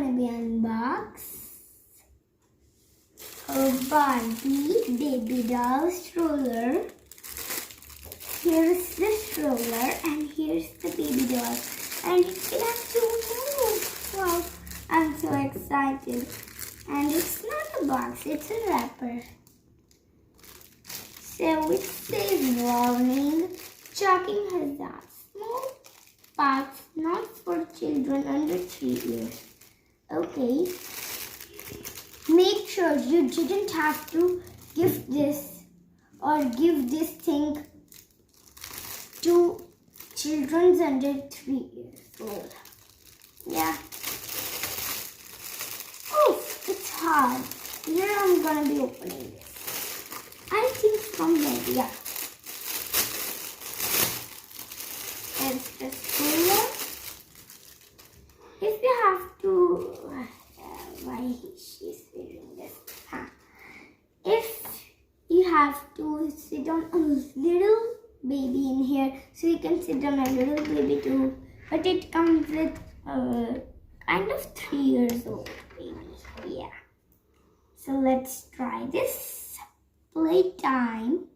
gonna be unboxed a Barbie baby doll stroller. Here's the stroller and here's the baby doll. And it can actually move. Wow, I'm so excited. And it's not a box, it's a wrapper. So it says warning, shocking hazard. Small parts not for children under 3 years. Okay. Make sure you didn't have to give this thing to children under 3 years old. Yeah. Oh, it's hard. Here I'm gonna be opening this. I think from here, yeah. It's the stroller. If you have to, why she's wearing this? If you have to sit on a little baby in here, so you can sit on a little baby too. But it comes with kind of 3 years old baby. Yeah. So let's try this. Playtime.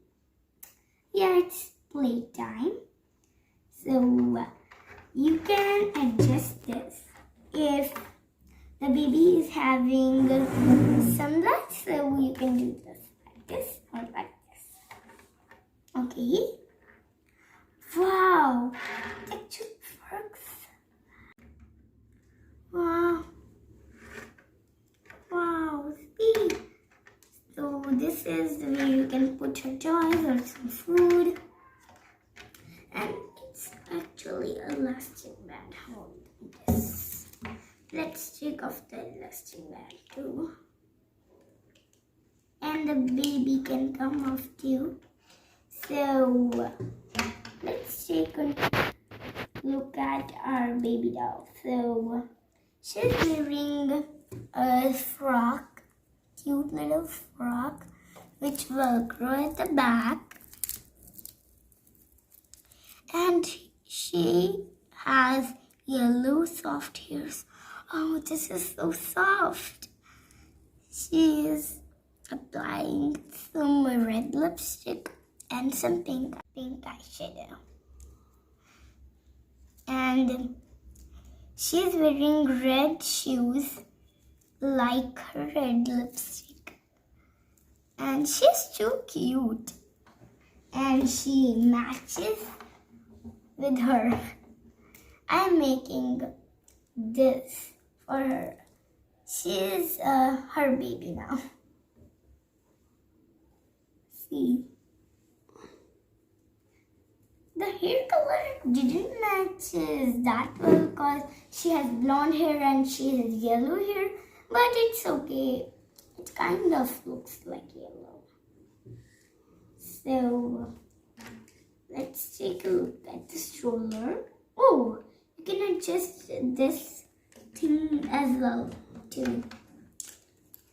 Yeah, it's playtime. So you can adjust this if the baby is having sunlight, so you can do this like this or like this. Okay. Wow, it actually works. Wow. Wow, see. So this is where you can put your toys or some food. And it's actually a elastic band holding this. Let's take off the elastic band too. And the baby can come off too. So let's take a look at our baby doll. So she's wearing a frock, cute little frock, which velcro at the back. And she has yellow soft hairs. Oh, this is so soft. She is applying some red lipstick and some pink eyeshadow. And she's wearing red shoes like her red lipstick. And she's too cute. And she matches with her. I'm making this for her. She is her baby now. See? The hair color didn't match that well because she has blonde hair and she has yellow hair. But it's okay. It kind of looks like yellow. So let's take a look at the stroller. Oh, you can adjust this thing as well too.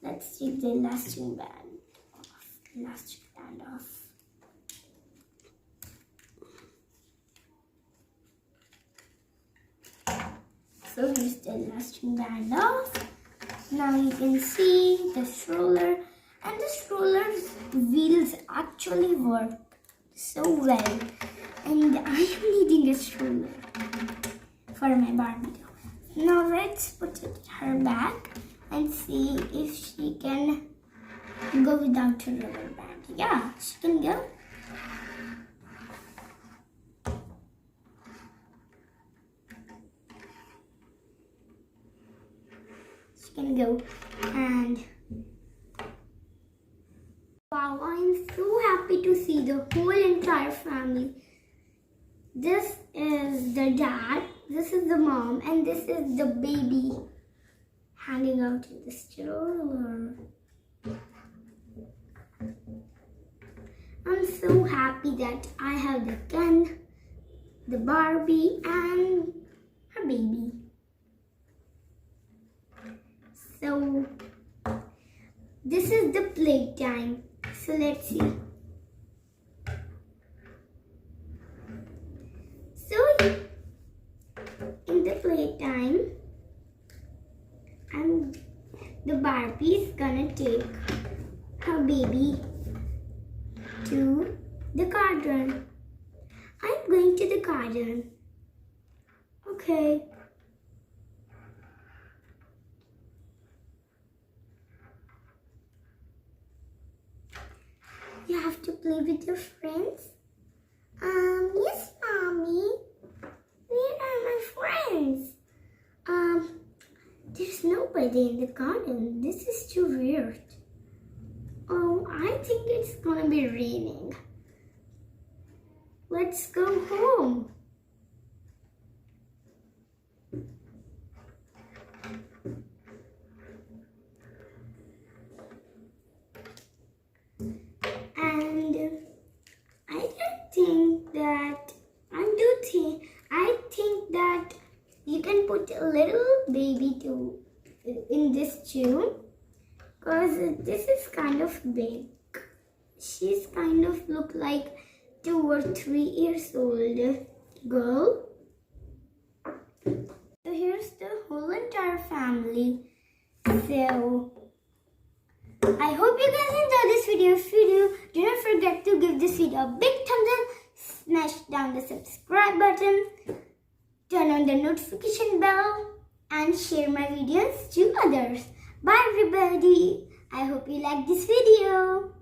Let's take the elastic band off. So here's the elastic band off. Now you can see the stroller, and the stroller's wheels actually work so well. And I am needing a stroller for my Barbie doll. Now let's put her back and see if she can go without her rubber band. Yeah, she can go. She can go. And wow, I'm so happy to see the whole entire family. This is the dad, this is the mom, and this is the baby hanging out in the stroller. I'm so happy that I have the Ken, the Barbie, and her baby. So this is the playtime. So let's see. So in the playtime, the Barbie is gonna take her baby to the garden. I'm going to the garden. Okay. You have to play with your friends? Yes, Mommy. Where are my friends? There's nobody in the garden. This is too weird. Oh, I think it's gonna be raining. Let's go home. And I think that you can put a little baby in this tube, because this is kind of big. She's kind of look like 2 or 3 years old girl. So here's the whole entire family. So I hope you guys enjoyed this video. If you do, do not forget to give this video a big thumbs up, smash down the subscribe button, turn on the notification bell, and share my videos to others. Bye everybody. I hope you like this video.